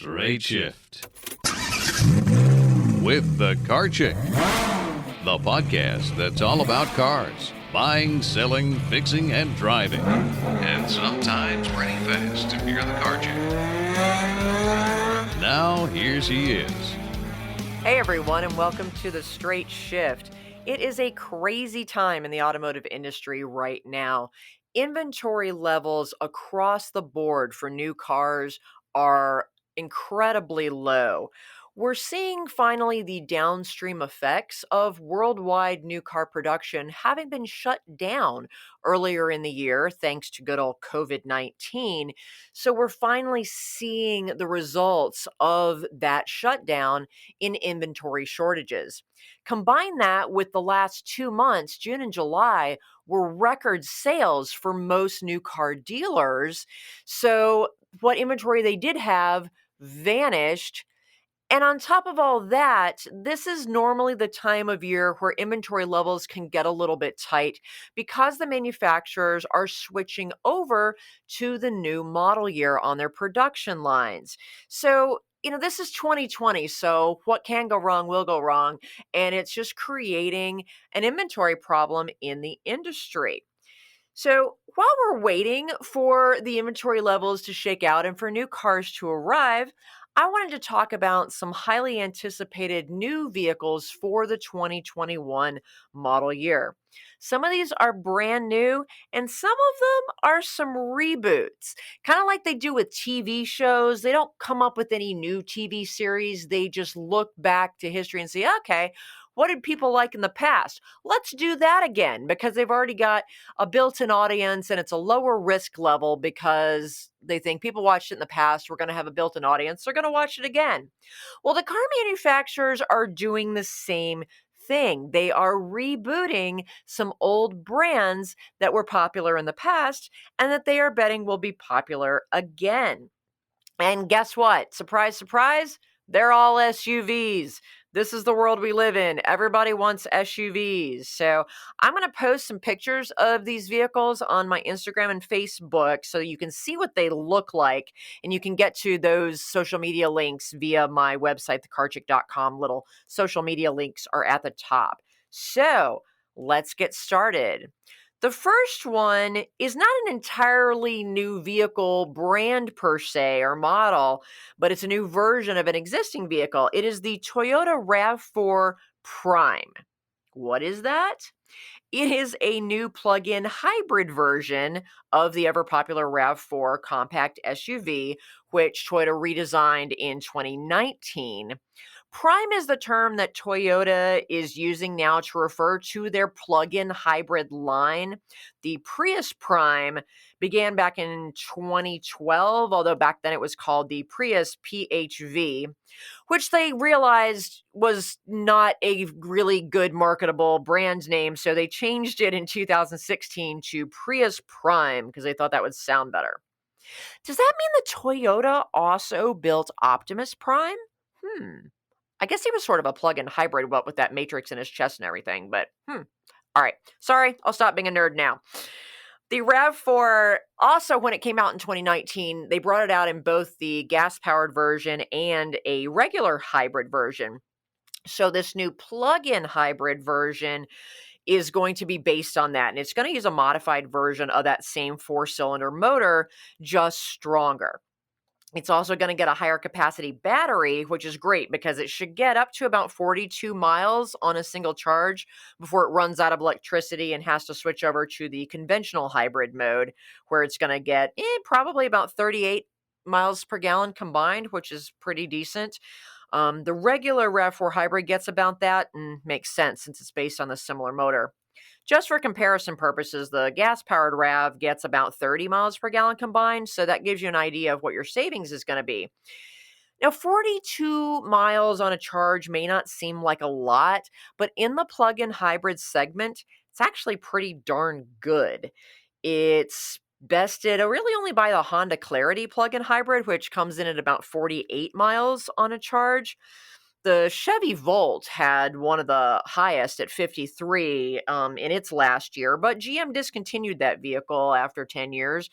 Straight Shift with the Car Chick, the podcast that's all about cars, buying, selling, fixing, and driving, and sometimes running fast if you're the Car Chick. Now, here she is. Hey everyone, and welcome to the Straight Shift. It is a crazy time in the automotive industry right now. Inventory levels across the board for new cars are incredibly low. We're seeing finally the downstream effects of worldwide new car production having been shut down earlier in the year thanks to good old COVID-19. So we're finally seeing the results of that shutdown in inventory shortages. Combine that with the last 2 months, June and July, were record sales for most new car dealers. So what inventory they did have vanished. And on top of all that, this is normally the time of year where inventory levels can get a little bit tight because the manufacturers are switching over to the new model year on their production lines. So, this is 2020, so what can go wrong will go wrong, and it's just creating an inventory problem in the industry. So while we're waiting for the inventory levels to shake out and for new cars to arrive, I wanted to talk about some highly anticipated new vehicles for the 2021 model year. Some of these are brand new, and some of them are some reboots. Kind of like they do with TV shows. They don't come up with any new TV series. They just look back to history and say, okay, what did people like in the past? Let's do that again, because they've already got a built-in audience and it's a lower risk level because they think people watched it in the past. We're going to have a built-in audience. They're going to watch it again. Well, the car manufacturers are doing the same thing. They are rebooting some old brands that were popular in the past and that they are betting will be popular again. And guess what? Surprise, surprise, they're all SUVs. This is the world we live in. Everybody wants SUVs. So I'm going to post some pictures of these vehicles on my Instagram and Facebook so you can see what they look like. And you can get to those social media links via my website, thecarchick.com. Little social media links are at the top. So let's get started. The first one is not an entirely new vehicle brand per se or model, but it's a new version of an existing vehicle. It is the Toyota RAV4 Prime. What is that? It is a new plug-in hybrid version of the ever-popular RAV4 compact SUV, which Toyota redesigned in 2019. Prime is the term that Toyota is using now to refer to their plug-in hybrid line. The Prius Prime began back in 2012, although back then it was called the Prius PHV, which they realized was not a really good marketable brand name, so they changed it in 2016 to Prius Prime because they thought that would sound better. Does that mean that Toyota also built Optimus Prime? I guess he was sort of a plug-in hybrid, what with that matrix in his chest and everything, but All right. Sorry, I'll stop being a nerd now. The RAV4, also when it came out in 2019, they brought it out in both the gas-powered version and a regular hybrid version. So this new plug-in hybrid version is going to be based on that, and it's going to use a modified version of that same 4-cylinder motor, just stronger. It's also going to get a higher capacity battery, which is great because it should get up to about 42 miles on a single charge before it runs out of electricity and has to switch over to the conventional hybrid mode, where it's going to get probably about 38 miles per gallon combined, which is pretty decent. The regular RAV4 hybrid gets about that and makes sense since it's based on the similar motor. Just for comparison purposes, the gas-powered RAV gets about 30 miles per gallon combined, so that gives you an idea of what your savings is going to be. Now, 42 miles on a charge may not seem like a lot, but in the plug-in hybrid segment, it's actually pretty darn good. It's bested really only by the Honda Clarity plug-in hybrid, which comes in at about 48 miles on a charge. The Chevy Volt had one of the highest at 53 in its last year, but GM discontinued that vehicle after 10 years.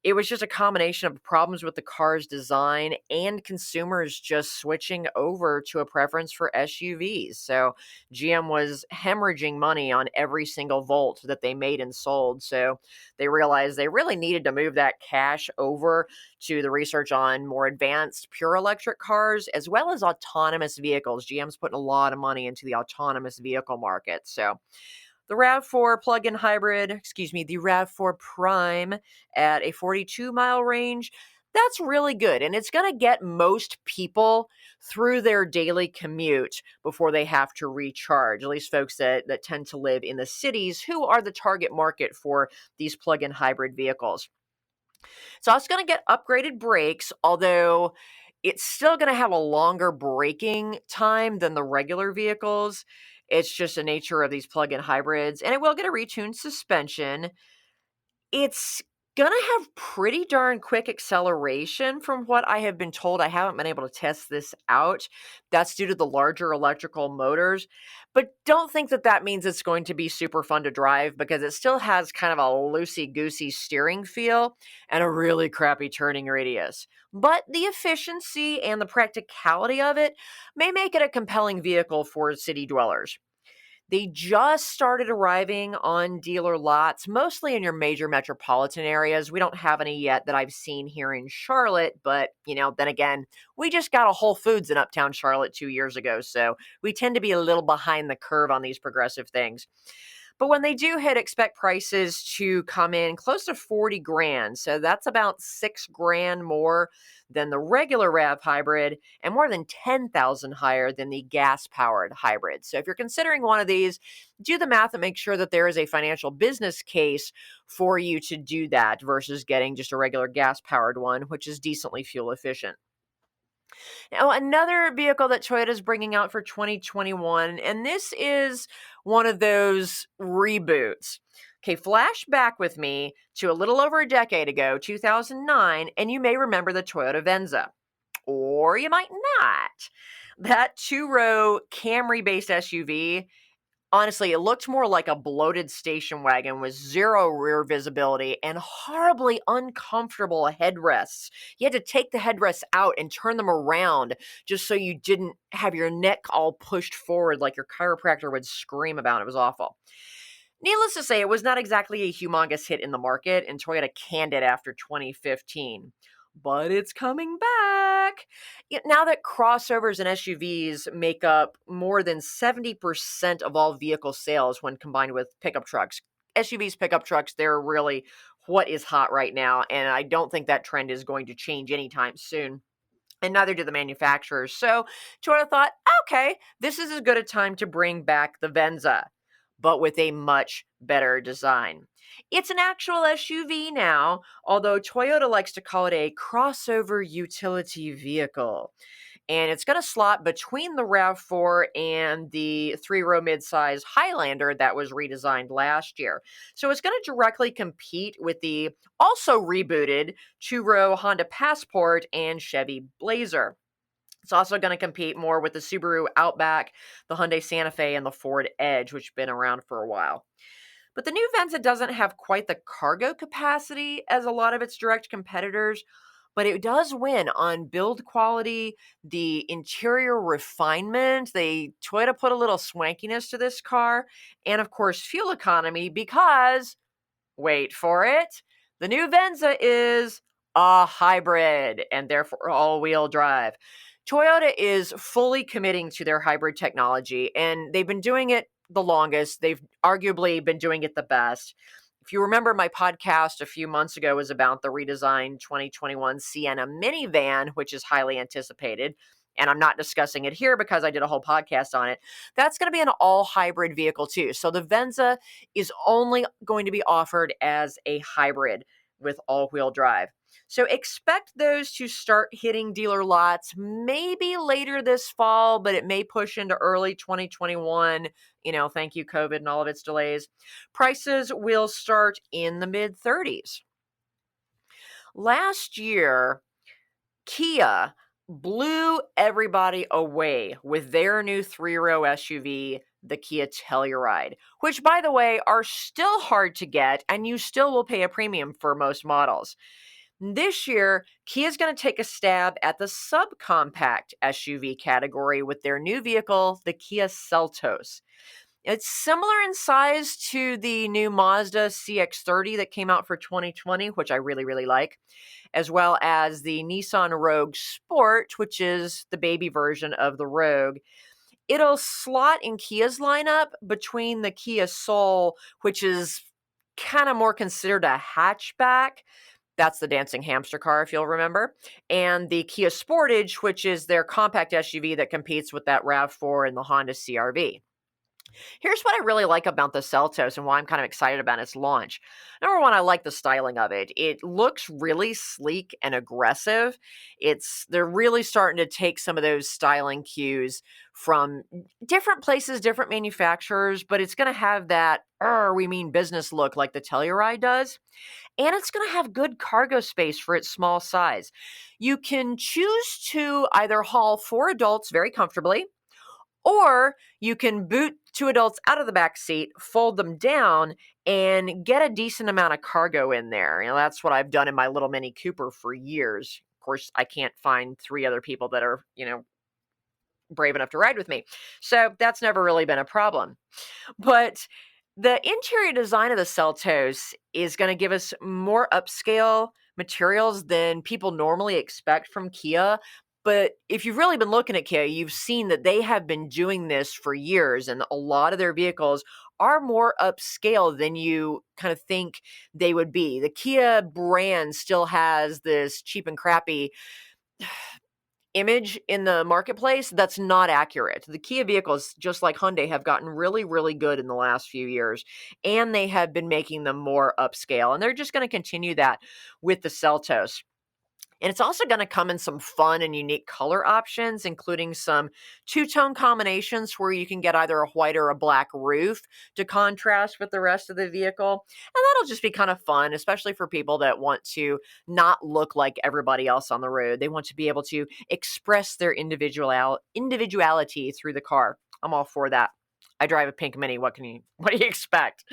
It was just a combination of problems with the car's design and consumers just switching over to a preference for SUVs. So GM was hemorrhaging money on every single Volt that they made and sold. So they realized they really needed to move that cash over to the research on more advanced pure electric cars as well as autonomous vehicles. GM's putting a lot of money into the autonomous vehicle market. So the RAV4 plug-in hybrid, the RAV4 Prime at a 42-mile range, that's really good. And it's going to get most people through their daily commute before they have to recharge, at least folks that tend to live in the cities who are the target market for these plug-in hybrid vehicles. So it's going to get upgraded brakes, although it's still going to have a longer braking time than the regular vehicles. It's just the nature of these plug-in hybrids, and it will get a retuned suspension. It's going to have pretty darn quick acceleration from what I have been told. I haven't been able to test this out. That's due to the larger electrical motors. But don't think that that means it's going to be super fun to drive, because it still has kind of a loosey-goosey steering feel and a really crappy turning radius. But the efficiency and the practicality of it may make it a compelling vehicle for city dwellers. They just started arriving on dealer lots, mostly in your major metropolitan areas. We don't have any yet that I've seen here in Charlotte, but, then again, we just got a Whole Foods in Uptown Charlotte 2 years ago, so we tend to be a little behind the curve on these progressive things. But when they do hit, expect prices to come in close to 40 grand. So that's about 6 grand more than the regular RAV hybrid and more than 10,000 higher than the gas-powered hybrid. So if you're considering one of these, do the math and make sure that there is a financial business case for you to do that versus getting just a regular gas-powered one, which is decently fuel efficient. Now, another vehicle that Toyota is bringing out for 2021, and this is one of those reboots. Okay, flash back with me to a little over a decade ago, 2009, and you may remember the Toyota Venza. Or you might not. That two-row Camry-based SUV, honestly, it looked more like a bloated station wagon with zero rear visibility and horribly uncomfortable headrests. You had to take the headrests out and turn them around just so you didn't have your neck all pushed forward like your chiropractor would scream about. It was awful. Needless to say, it was not exactly a humongous hit in the market, and Toyota canned it after 2015. But it's coming back. Now that crossovers and SUVs make up more than 70% of all vehicle sales when combined with pickup trucks. SUVs, pickup trucks, they're really what is hot right now, and I don't think that trend is going to change anytime soon. And neither do the manufacturers. So Toyota thought, okay, this is as good a time to bring back the Venza, but with a much better design. It's an actual SUV now, although Toyota likes to call it a crossover utility vehicle. And it's going to slot between the RAV4 and the three-row midsize Highlander that was redesigned last year. So it's going to directly compete with the also rebooted two-row Honda Passport and Chevy Blazer. It's also going to compete more with the Subaru Outback, the Hyundai Santa Fe, and the Ford Edge, which have been around for a while. But the new Venza doesn't have quite the cargo capacity as a lot of its direct competitors, but it does win on build quality, the interior refinement. Toyota put a little swankiness to this car, and of course fuel economy, because, wait for it, the new Venza is a hybrid and therefore all-wheel drive. Toyota is fully committing to their hybrid technology, and they've been doing it the longest. They've arguably been doing it the best. If you remember, my podcast a few months ago was about the redesigned 2021 Sienna minivan, which is highly anticipated. And I'm not discussing it here because I did a whole podcast on it. That's going to be an all-hybrid vehicle too. So the Venza is only going to be offered as a hybrid with all-wheel drive. So expect those to start hitting dealer lots maybe later this fall, but it may push into early 2021. Thank you, COVID and all of its delays. Prices will start in the mid-30s. Last year, Kia blew everybody away with their new three-row SUV, the Kia Telluride, which, by the way, are still hard to get, and you still will pay a premium for most models. This year, Kia is going to take a stab at the subcompact SUV category with their new vehicle, the Kia Seltos. It's similar in size to the new Mazda CX-30 that came out for 2020, which I really, really like, as well as the Nissan Rogue Sport, which is the baby version of the Rogue. It'll slot in Kia's lineup between the Kia Soul, which is kind of more considered a hatchback. That's the dancing hamster car, if you'll remember. And the Kia Sportage, which is their compact SUV that competes with that RAV4 and the Honda CR-V. Here's what I really like about the Celtos and why I'm kind of excited about its launch. Number one, I like the styling of it. It looks really sleek and aggressive. They're really starting to take some of those styling cues from different places, different manufacturers, but it's going to have that, we mean business look like the Telluride does. And it's going to have good cargo space for its small size. You can choose to either haul 4 adults very comfortably, or you can boot 2 adults out of the back seat, fold them down, and get a decent amount of cargo in there. That's what I've done in my little Mini Cooper for years. Of course, I can't find 3 other people that are, brave enough to ride with me. So that's never really been a problem. But the interior design of the Celtos is going to give us more upscale materials than people normally expect from Kia. But if you've really been looking at Kia, you've seen that they have been doing this for years, and a lot of their vehicles are more upscale than you kind of think they would be. The Kia brand still has this cheap and crappy image in the marketplace that's not accurate. The Kia vehicles, just like Hyundai, have gotten really, really good in the last few years, and they have been making them more upscale, and they're just going to continue that with the Celtos. And it's also going to come in some fun and unique color options, including some two-tone combinations where you can get either a white or a black roof to contrast with the rest of the vehicle. And that'll just be kind of fun, especially for people that want to not look like everybody else on the road. They want to be able to express their individuality through the car. I'm all for that. I drive a pink Mini. What do you expect?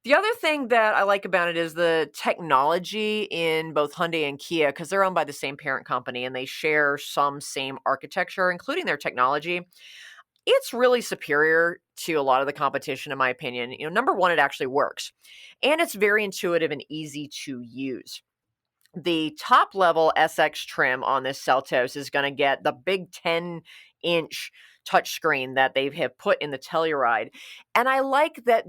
The other thing that I like about it is the technology in both Hyundai and Kia, because they're owned by the same parent company and they share some same architecture, including their technology. It's really superior to a lot of the competition, in my opinion. Number one, it actually works, and it's very intuitive and easy to use. The top level SX trim on this Celtos is going to get the big 10-inch touchscreen that they have put in the Telluride. And I like that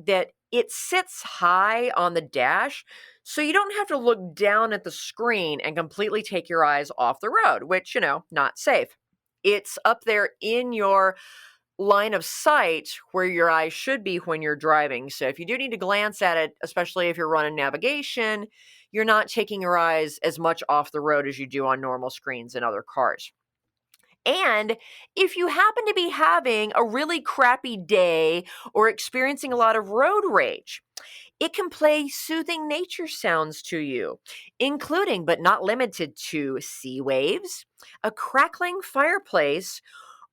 it sits high on the dash, so you don't have to look down at the screen and completely take your eyes off the road, which, not safe. It's up there in your line of sight where your eyes should be when you're driving. So if you do need to glance at it, especially if you're running navigation, you're not taking your eyes as much off the road as you do on normal screens in other cars. And if you happen to be having a really crappy day or experiencing a lot of road rage, it can play soothing nature sounds to you, including but not limited to sea waves, a crackling fireplace,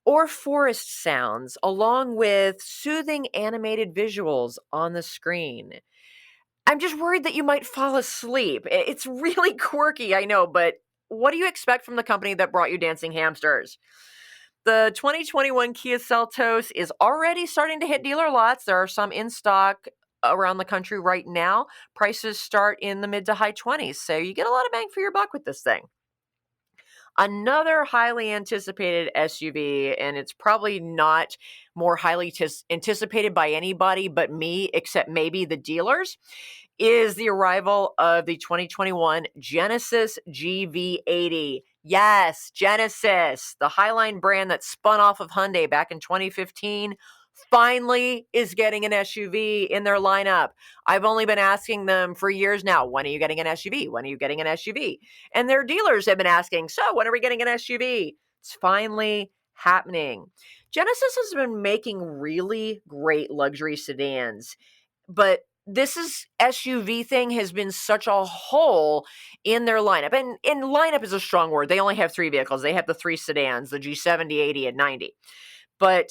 or forest sounds, along with soothing animated visuals on the screen. I'm just worried that you might fall asleep. It's really quirky, I know, but what do you expect from the company that brought you dancing hamsters? The 2021 Kia Seltos is already starting to hit dealer lots. There are some in stock around the country right now. Prices start in the mid to high 20s, so you get a lot of bang for your buck with this thing. Another highly anticipated SUV, and it's probably not more highly anticipated by anybody but me, except maybe the dealers, is the arrival of the 2021 Genesis GV80. Yes, Genesis, the Highline brand that spun off of Hyundai back in 2015, finally is getting an SUV in their lineup. I've only been asking them for years now, when are you getting an SUV? When are you getting an SUV? And their dealers have been asking, so when are we getting an SUV? It's finally happening. Genesis has been making really great luxury sedans, but this SUV thing has been such a hole in their lineup. And lineup is a strong word. They only have 3 vehicles. They have the 3 sedans, the G70, 80, and 90. But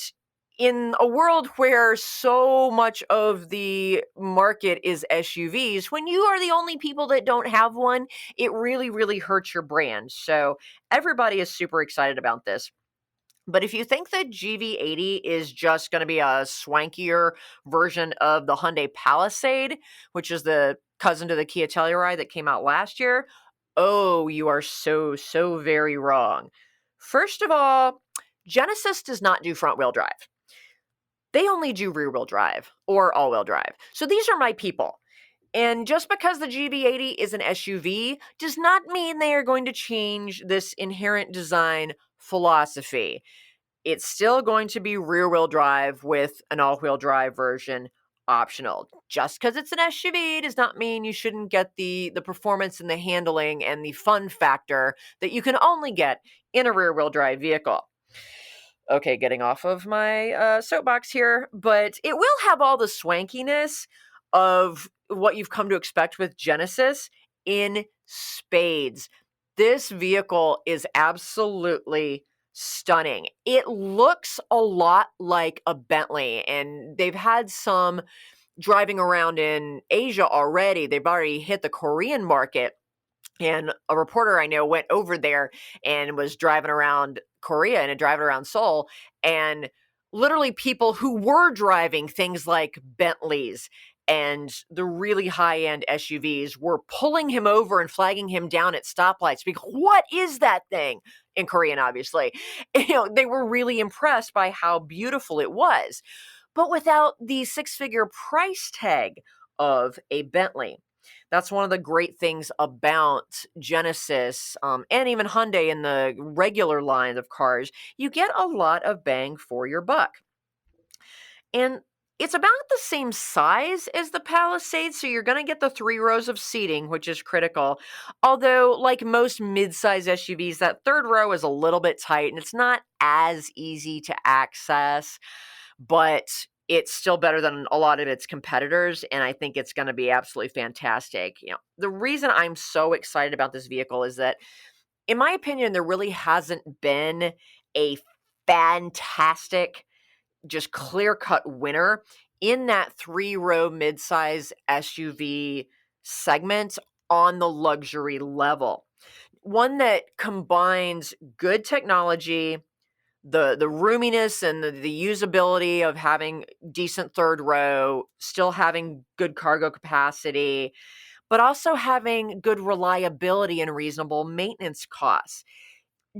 in a world where so much of the market is SUVs, when you are the only people that don't have one, it really, really hurts your brand. So everybody is super excited about this. But if you think that GV80 is just going to be a swankier version of the Hyundai Palisade, which is the cousin to the Kia Telluride that came out last year, oh, you are so, so very wrong. First of all, Genesis does not do front-wheel drive. They only do rear-wheel drive or all-wheel drive. So these are my people. And just because the GV80 is an SUV does not mean they are going to change this inherent design philosophy. It's still going to be rear-wheel drive with an all-wheel drive version optional. Just because it's an SUV does not mean you shouldn't get the performance and the handling and the fun factor that you can only get in a rear-wheel drive vehicle. Okay, getting off of my soapbox here, but it will have all the swankiness of what you've come to expect with Genesis in spades. This vehicle is absolutely stunning. It looks a lot like a Bentley, and they've had some driving around in Asia already. They've already hit the Korean market. And a reporter I know went over there and was driving around Korea and driving around Seoul, and literally people who were driving things like Bentleys and the really high-end SUVs were pulling him over and flagging him down at stoplights because what is that thing? In Korean, obviously. They were really impressed by how beautiful it was, but without the six-figure price tag of a Bentley. That's one of the great things about Genesis and even Hyundai in the regular line of cars. You get a lot of bang for your buck. And it's about the same size as the Palisade, so you're going to get the 3 rows of seating, which is critical. Although, like most mid-size SUVs, that third row is a little bit tight, and it's not as easy to access, but it's still better than a lot of its competitors, and I think it's going to be absolutely fantastic. The reason I'm so excited about this vehicle is that, in my opinion, there really hasn't been a fantastic, just clear-cut winner in that 3-row midsize SUV segment on the luxury level. One that combines good technology, the roominess and the usability of having decent third row, still having good cargo capacity, but also having good reliability and reasonable maintenance costs.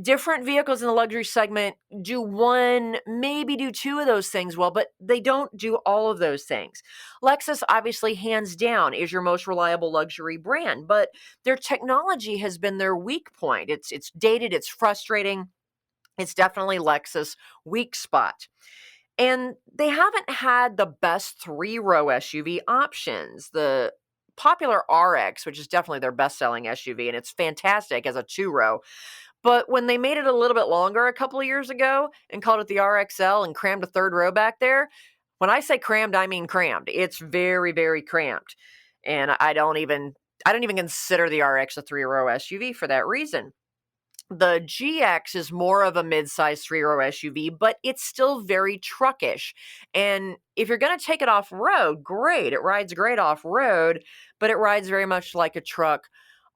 Different vehicles in the luxury segment do one, maybe do 2 of those things well, but they don't do all of those things. Lexus, obviously, hands down, is your most reliable luxury brand, but their technology has been their weak point. It's dated, it's frustrating. It's definitely Lexus' weak spot. And they haven't had the best 3-row SUV options. The popular RX, which is definitely their best-selling SUV, and it's fantastic as a 2-row. But when they made it a little bit longer a couple of years ago and called it the RXL and crammed a third row back there, when I say crammed, I mean crammed. It's very, very cramped. And I don't even consider the RX a 3-row SUV for that reason. The GX is more of a mid-size 3-row SUV, but it's still very truckish. And if you're going to take it off-road, great. It rides great off-road, but it rides very much like a truck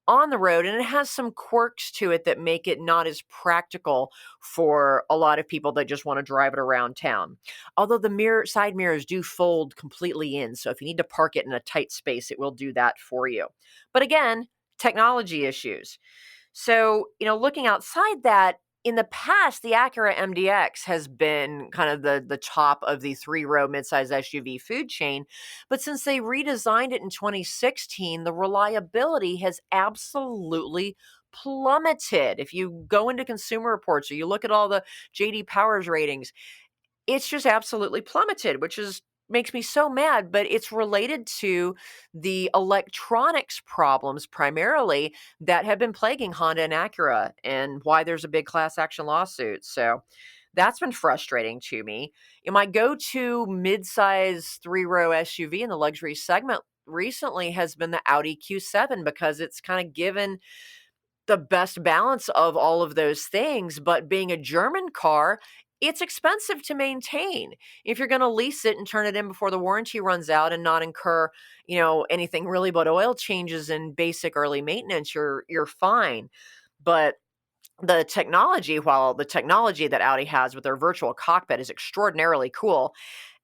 on the road, and it has some quirks to it that make it not as practical for a lot of people that just want to drive it around town. Although the side mirrors do fold completely in, so if you need to park it in a tight space, it will do that for you. But again, technology issues. So, looking outside that, in the past, the Acura Mdx has been kind of the top of the 3-row midsize SUV food chain. But since they redesigned it in 2016, the reliability has absolutely plummeted. If you go into Consumer Reports or you look at all the J.D. Powers ratings, it's just absolutely plummeted, which makes me so mad, but it's related to the electronics problems primarily that have been plaguing Honda and Acura and why there's a big class action lawsuit. So that's been frustrating to me. My go-to mid-size 3-row SUV in the luxury segment recently has been the Audi Q7 because it's kind of given the best balance of all of those things, but being a German car, it's expensive to maintain. If you're going to lease it and turn it in before the warranty runs out and not incur, anything really but oil changes and basic early maintenance, you're fine. But while the technology that Audi has with their virtual cockpit is extraordinarily cool,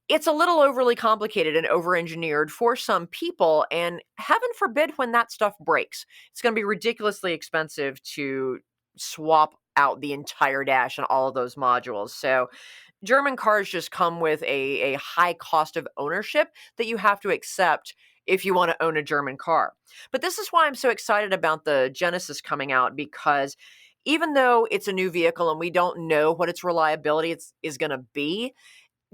it's a little overly complicated and over-engineered for some people, and heaven forbid when that stuff breaks. It's going to be ridiculously expensive to swap out the entire dash and all of those modules. So German cars just come with a high cost of ownership that you have to accept if you want to own a German car. But this is why I'm so excited about the Genesis coming out, because even though it's a new vehicle and we don't know what its reliability is going to be,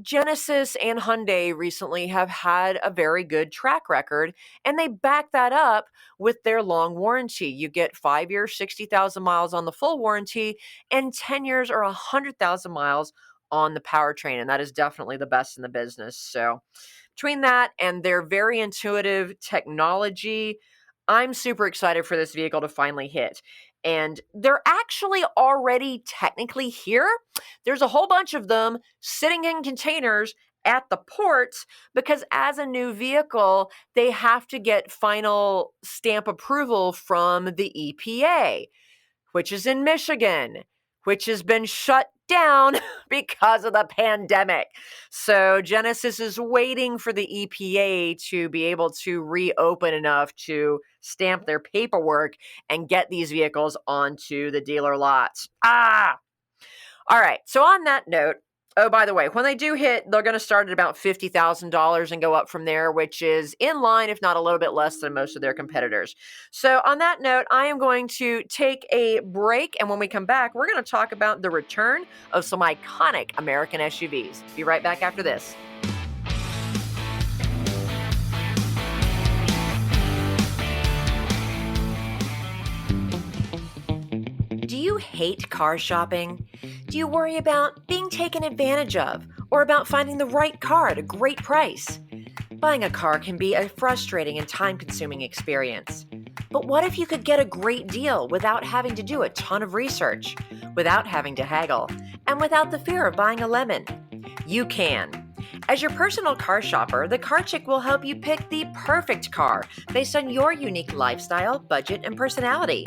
Genesis and Hyundai recently have had a very good track record, and they back that up with their long warranty. You get 5 years, 60,000 miles on the full warranty, and 10 years or 100,000 miles on the powertrain, and that is definitely the best in the business. So between that and their very intuitive technology, I'm super excited for this vehicle to finally hit. And they're actually already technically here. There's a whole bunch of them sitting in containers at the ports because as a new vehicle, they have to get final stamp approval from the EPA, which is in Michigan, which has been shut down because of the pandemic. So Genesis is waiting for the EPA to be able to reopen enough to stamp their paperwork and get these vehicles onto the dealer lots. All right. So on that note, oh, by the way, when they do hit, they're going to start at about $50,000 and go up from there, which is in line, if not a little bit less than most of their competitors. So on that note, I am going to take a break. And when we come back, we're going to talk about the return of some iconic American SUVs. Be right back after this. Do you hate car shopping? Do you worry about being taken advantage of or about finding the right car at a great price? Buying a car can be a frustrating and time-consuming experience. But what if you could get a great deal without having to do a ton of research, without having to haggle, and without the fear of buying a lemon? You can. As your personal car shopper, the Car Chick will help you pick the perfect car based on your unique lifestyle, budget, and personality.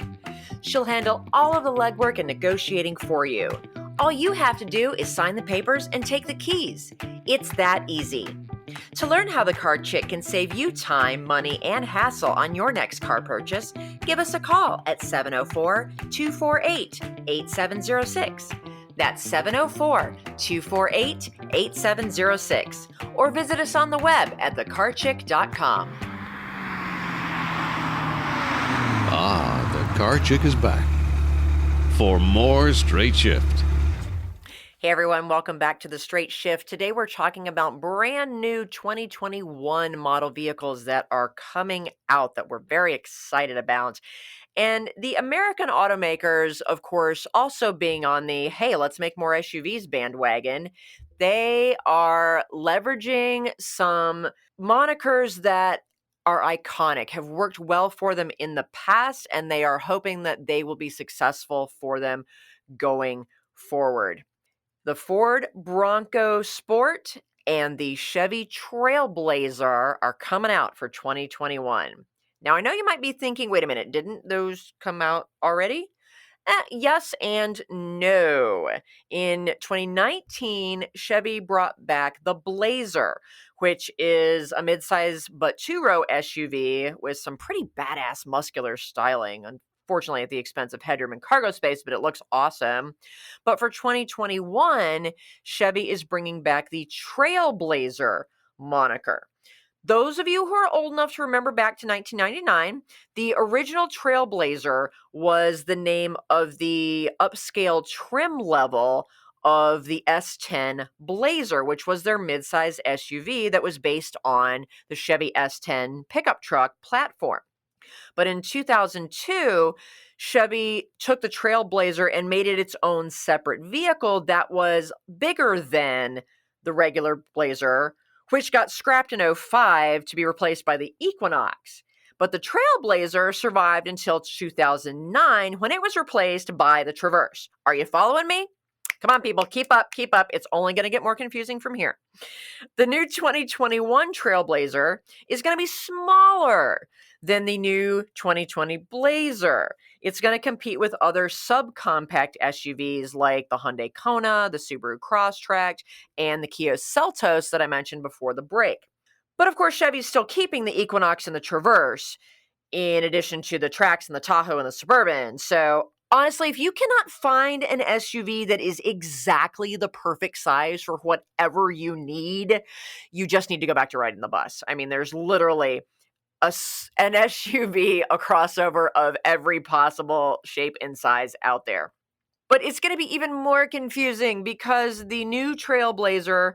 She'll handle all of the legwork and negotiating for you. All you have to do is sign the papers and take the keys. It's that easy. To learn how the Car Chick can save you time, money, and hassle on your next car purchase, give us a call at 704-248-8706. That's 704-248-8706. Or visit us on the web at thecarchick.com. The Car Chick is back for more Straight Shift. Hey everyone, welcome back to the Straight Shift. Today we're talking about brand new 2021 model vehicles that are coming out that we're very excited about. And the American automakers, of course, also being on the, hey, let's make more SUVs bandwagon. They are leveraging some monikers that are iconic, have worked well for them in the past, and they are hoping that they will be successful for them going forward. The Ford Bronco Sport and the Chevy Trailblazer are coming out for 2021. Now, I know you might be thinking, wait a minute, didn't those come out already? Yes and no. In 2019, Chevy brought back the Blazer, which is a midsize but two-row SUV with some pretty badass muscular styling. Unfortunately, at the expense of headroom and cargo space, but it looks awesome. But for 2021, Chevy is bringing back the Trailblazer moniker. Those of you who are old enough to remember back to 1999, the original Trailblazer was the name of the upscale trim level of the S10 Blazer, which was their midsize SUV that was based on the Chevy S10 pickup truck platform. But in 2002, Chevy took the Trailblazer and made it its own separate vehicle that was bigger than the regular Blazer, which got scrapped in 2005 to be replaced by the Equinox. But the Trailblazer survived until 2009 when it was replaced by the Traverse. Are you following me? Come on, people, keep up, keep up. It's only going to get more confusing from here. The new 2021 Trailblazer is going to be smaller than the new 2020 Blazer. It's going to compete with other subcompact SUVs like the Hyundai Kona, the Subaru Crosstrek, and the Kia Seltos that I mentioned before the break. But of course, Chevy's still keeping the Equinox and the Traverse, in addition to the Trax and the Tahoe and the Suburban. So honestly, if you cannot find an SUV that is exactly the perfect size for whatever you need, you just need to go back to riding the bus. I mean, there's literally an SUV, a crossover of every possible shape and size out there. But it's going to be even more confusing because the new Trailblazer,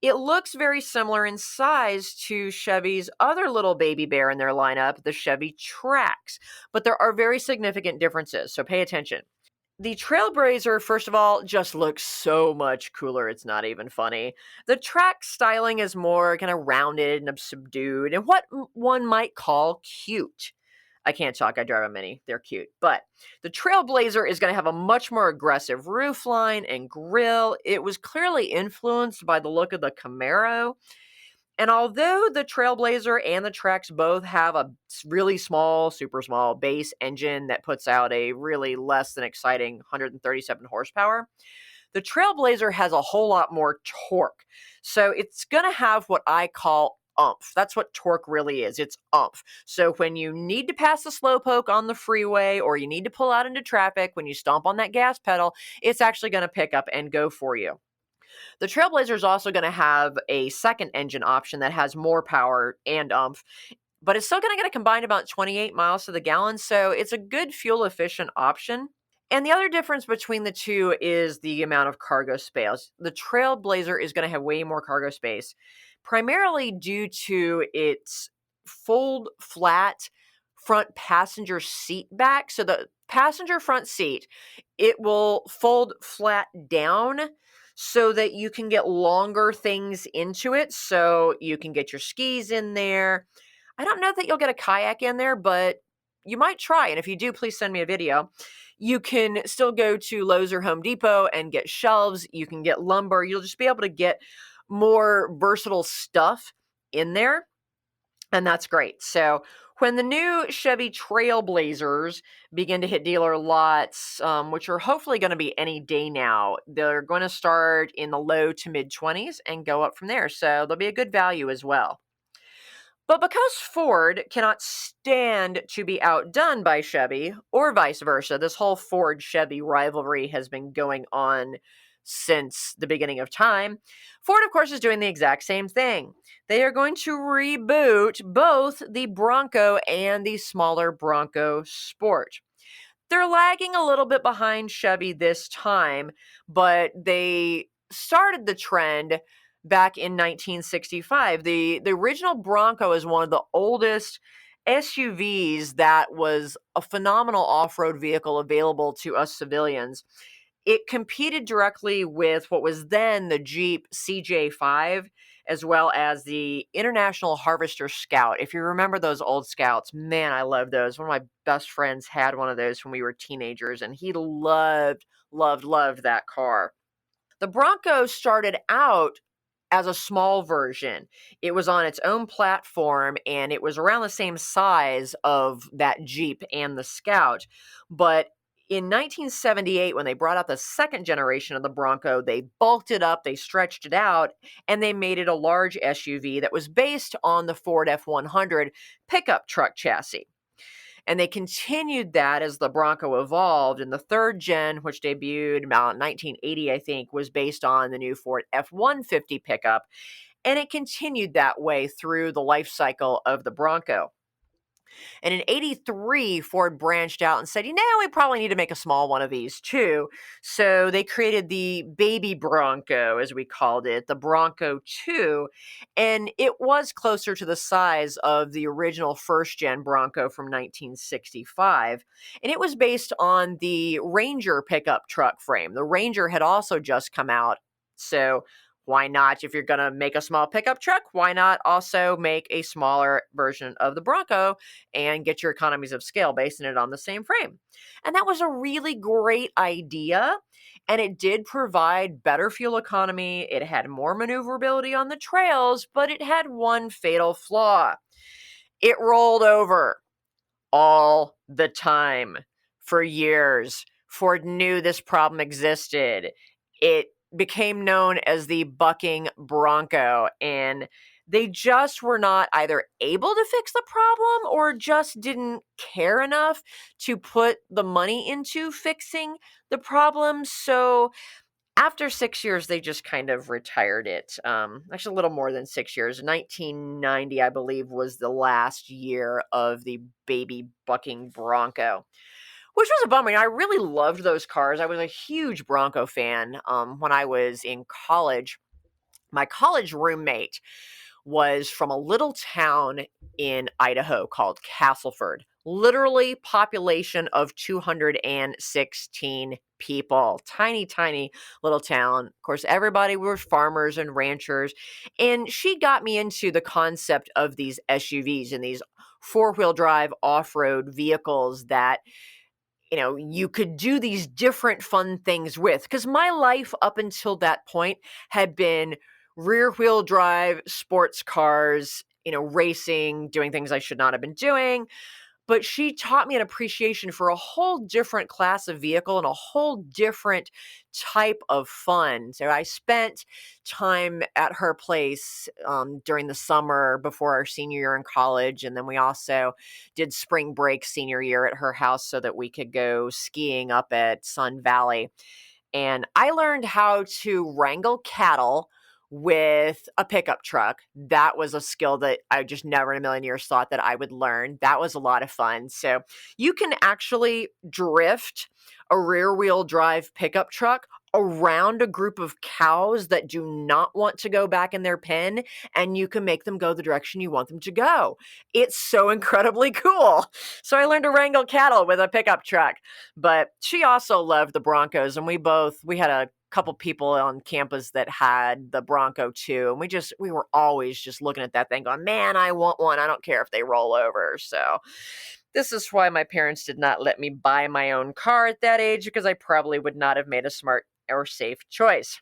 it looks very similar in size to Chevy's other little baby bear in their lineup, the Chevy Trax. But there are very significant differences, so pay attention. The Trailblazer, first of all, just looks so much cooler, it's not even funny. The Trax styling is more kind of rounded and subdued, and what one might call cute. I can't talk, I drive a Mini, they're cute. But the Trailblazer is going to have a much more aggressive roofline and grille. It was clearly influenced by the look of the Camaro. And although the Trailblazer and the Trax both have a really small, super small base engine that puts out a really less than exciting 137 horsepower, the Trailblazer has a whole lot more torque. So it's going to have what I call oomph. That's what torque really is. It's oomph. So when you need to pass the slowpoke on the freeway or you need to pull out into traffic, when you stomp on that gas pedal, it's actually going to pick up and go for you. The Trailblazer is also going to have a second engine option that has more power and oomph, but it's still going to get a combined about 28 miles to the gallon, so it's a good fuel-efficient option. And the other difference between the two is the amount of cargo space. The Trailblazer is going to have way more cargo space, primarily due to its fold flat front passenger seat back. So the passenger front seat, it will fold flat down so that you can get longer things into it. So you can get your skis in there. I don't know that you'll get a kayak in there, but you might try. And if you do, please send me a video. You can still go to Lowe's or Home Depot and get shelves. You can get lumber. You'll just be able to get more versatile stuff in there. And that's great. So when the new Chevy Trailblazers begin to hit dealer lots, which are hopefully going to be any day now, they're going to start in the low to mid 20s and go up from there. So they'll be a good value as well. But because Ford cannot stand to be outdone by Chevy, or vice versa, this whole Ford-Chevy rivalry has been going on since the beginning of time. Ford, of course, is doing the exact same thing. They are going to reboot both the Bronco and the smaller Bronco Sport. They're lagging a little bit behind Chevy this time, but they started the trend back in 1965. The original Bronco is one of the oldest SUVs that was a phenomenal off-road vehicle available to us civilians. It competed directly with what was then the Jeep CJ5, as well as the International Harvester Scout. If you remember those old Scouts, man, I love those. One of my best friends had one of those when we were teenagers, and he loved that car. The Bronco started out as a small version. It was on its own platform, and it was around the same size of that Jeep and the Scout. But in 1978, when they brought out the second generation of the Bronco, they bulked it up, they stretched it out, and they made it a large SUV that was based on the Ford F-100 pickup truck chassis. And they continued that as the Bronco evolved. And the third gen, which debuted about 1980, I think, was based on the new Ford F-150 pickup. And it continued that way through the life cycle of the Bronco. And in 83, Ford branched out and said, we probably need to make a small one of these too. So they created the baby Bronco, as we called it, the Bronco 2. And it was closer to the size of the original first-gen Bronco from 1965. And it was based on the Ranger pickup truck frame. The Ranger had also just come out. So Why not? If you're going to make a small pickup truck, why not also make a smaller version of the Bronco and get your economies of scale basing it on the same frame? And that was a really great idea. And it did provide better fuel economy. It had more maneuverability on the trails, but it had one fatal flaw. It rolled over all the time for years. Ford knew this problem existed. It became known as the bucking Bronco, and they just were not either able to fix the problem or just didn't care enough to put the money into fixing the problem. So after 6 years, they just kind of retired it. Actually, a little more than 6 years. 1990, I believe, was the last year of the baby bucking Bronco, which was a bummer. I really loved those cars. I was a huge Bronco fan when I was in college. My college roommate was from a little town in Idaho called Castleford. Literally population of 216 people. Tiny, tiny little town. Of course, everybody was farmers and ranchers. And she got me into the concept of these SUVs and these four-wheel drive off-road vehicles that you could do these different fun things with. Because my life up until that point had been rear wheel drive sports cars, racing, doing things I should not have been doing. But she taught me an appreciation for a whole different class of vehicle and a whole different type of fun. So I spent time at her place during the summer before our senior year in college. And then we also did spring break senior year at her house so that we could go skiing up at Sun Valley. And I learned how to wrangle cattle with a pickup truck. That was a skill that I just never in a million years thought that I would learn. That was a lot of fun. So you can actually drift a rear wheel drive pickup truck around a group of cows that do not want to go back in their pen, and you can make them go the direction you want them to go. It's so incredibly cool. So I learned to wrangle cattle with a pickup truck. But she also loved the Broncos, and we had a couple people on campus that had the Bronco too. And we were always just looking at that thing going, man, I want one. I don't care if they roll over. So this is why my parents did not let me buy my own car at that age, because I probably would not have made a smart or safe choice.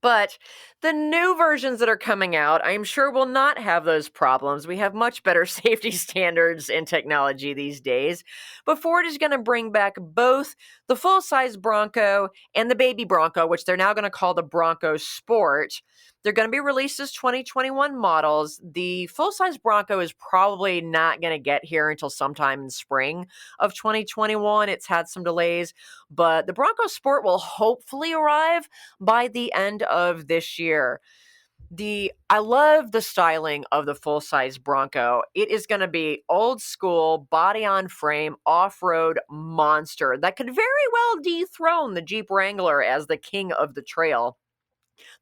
But the new versions that are coming out, I'm sure will not have those problems. We have much better safety standards and technology these days. But Ford is going to bring back both the full-size Bronco and the baby Bronco, which they're now going to call the Bronco Sport. They're going to be released as 2021 models. The full-size Bronco is probably not going to get here until sometime in spring of 2021. It's had some delays, but the Bronco Sport will hopefully arrive by the end of this year. I love the styling of the full-size Bronco. It is going to be old school, body on frame, off-road monster that could very well dethrone the Jeep Wrangler as the king of the trail.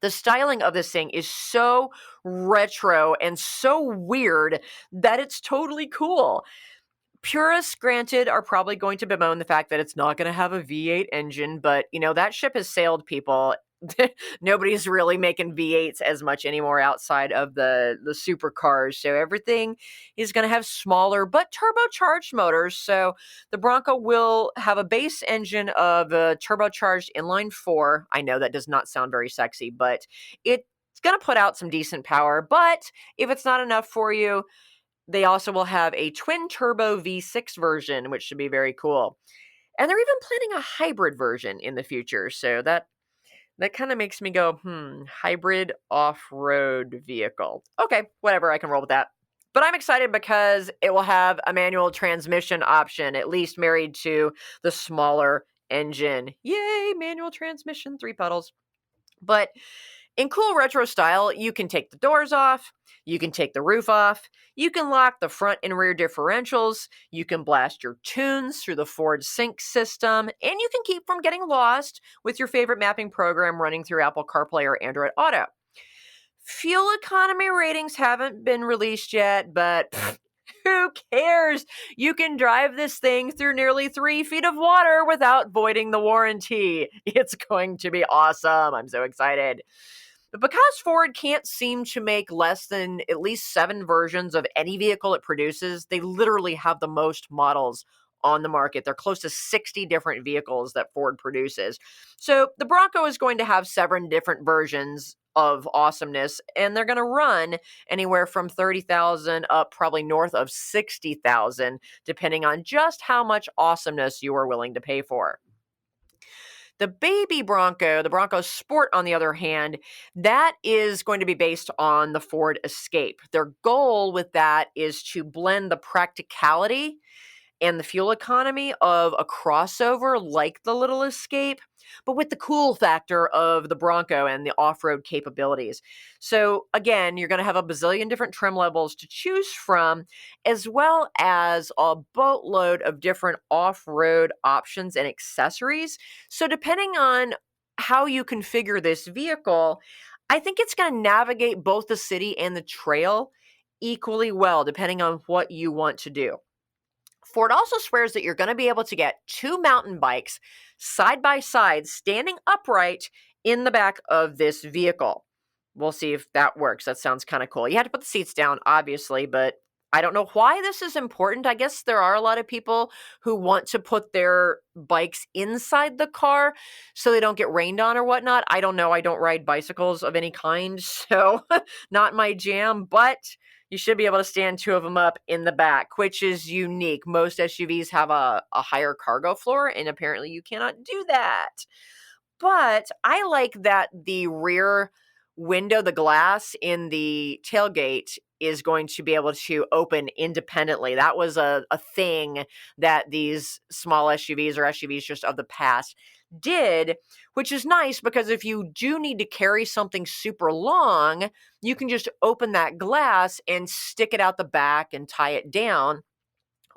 The styling of this thing is so retro and so weird that it's totally cool. Purists, granted, are probably going to bemoan the fact that it's not going to have a V8 engine, but, that ship has sailed, people. Nobody's really making V8s as much anymore outside of the supercars. So everything is going to have smaller but turbocharged motors. So the Bronco will have a base engine of a turbocharged inline 4. I know that does not sound very sexy, but it's going to put out some decent power. But if it's not enough for you, they also will have a twin turbo V6 version, which should be very cool. And they're even planning a hybrid version in the future. So that kind of makes me go, hybrid off-road vehicle. Okay, whatever, I can roll with that. But I'm excited because it will have a manual transmission option, at least married to the smaller engine. Yay, manual transmission, 3 pedals. But in cool retro style, you can take the doors off, you can take the roof off, you can lock the front and rear differentials, you can blast your tunes through the Ford Sync system, and you can keep from getting lost with your favorite mapping program running through Apple CarPlay or Android Auto. Fuel economy ratings haven't been released yet, but who cares? You can drive this thing through nearly 3 feet of water without voiding the warranty. It's going to be awesome. I'm so excited. But because Ford can't seem to make less than at least 7 versions of any vehicle it produces, they literally have the most models on the market. They're close to 60 different vehicles that Ford produces. So the Bronco is going to have 7 different versions of awesomeness, and they're going to run anywhere from 30,000 up probably north of 60,000, depending on just how much awesomeness you are willing to pay for. The baby Bronco, the Bronco Sport, on the other hand, that is going to be based on the Ford Escape. Their goal with that is to blend the practicality and the fuel economy of a crossover like the Little Escape, but with the cool factor of the Bronco and the off-road capabilities. So again, you're going to have a bazillion different trim levels to choose from, as well as a boatload of different off-road options and accessories. So depending on how you configure this vehicle, I think it's going to navigate both the city and the trail equally well, depending on what you want to do. Ford also swears that you're going to be able to get 2 mountain bikes side by side, standing upright in the back of this vehicle. We'll see if that works. That sounds kind of cool. You have to put the seats down, obviously, but I don't know why this is important. I guess there are a lot of people who want to put their bikes inside the car so they don't get rained on or whatnot. I don't know. I don't ride bicycles of any kind, so not my jam, but you should be able to stand 2 of them up in the back, which is unique. Most SUVs have a higher cargo floor, and apparently you cannot do that. But I like that the rear window, the glass in the tailgate, is going to be able to open independently. That was a thing that these small SUVs or SUVs just of the past did, which is nice because if you do need to carry something super long, you can just open that glass and stick it out the back and tie it down.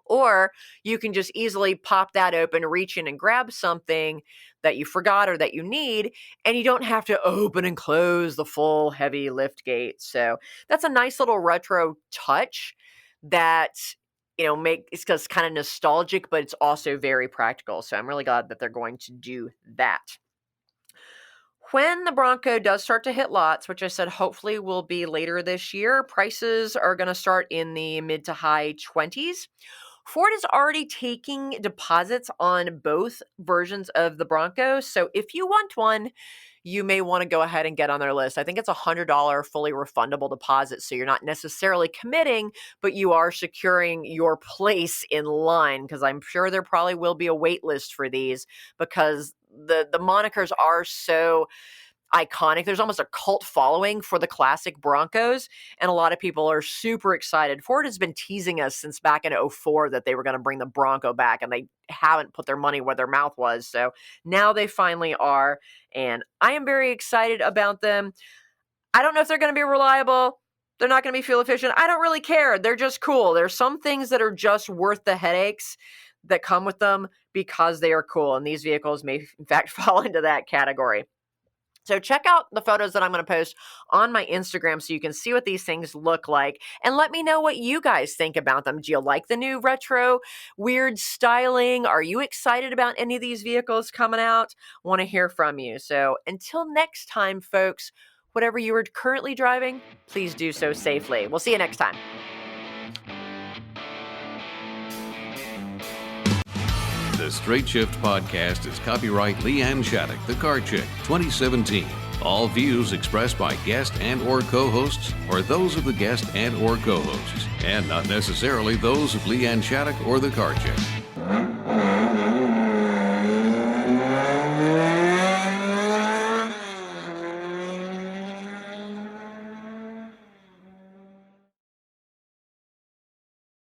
Or you can just easily pop that open, reach in and grab something that you forgot or that you need, and you don't have to open and close the full heavy lift gate. So that's a nice little retro touch that, it's just kind of nostalgic, but it's also very practical. So I'm really glad that they're going to do that. When the Bronco does start to hit lots, which I said hopefully will be later this year, prices are going to start in the mid to high 20s. Ford is already taking deposits on both versions of the Bronco, so if you want one, you may want to go ahead and get on their list. I think it's a $100 fully refundable deposit, so you're not necessarily committing, but you are securing your place in line, because I'm sure there probably will be a wait list for these, because the monikers are so iconic. There's almost a cult following for the classic Broncos, and a lot of people are super excited. Ford has been teasing us since back in 2004 that they were going to bring the Bronco back, and they haven't put their money where their mouth was. So now they finally are, and I am very excited about them. I don't know if they're going to be reliable. They're not going to be fuel efficient. I don't really care. They're just cool. There's some things that are just worth the headaches that come with them because they are cool, and these vehicles may in fact fall into that category. So check out the photos that I'm going to post on my Instagram so you can see what these things look like, and let me know what you guys think about them. Do you like the new retro weird styling? Are you excited about any of these vehicles coming out? I want to hear from you. So until next time, folks, whatever you are currently driving, please do so safely. We'll see you next time. The Straight Shift podcast is copyright Leanne Shattuck, The Car Chick, 2017. All views expressed by guest and or co-hosts are those of the guest and or co-hosts, and not necessarily those of Leanne Shattuck or The Car Chick.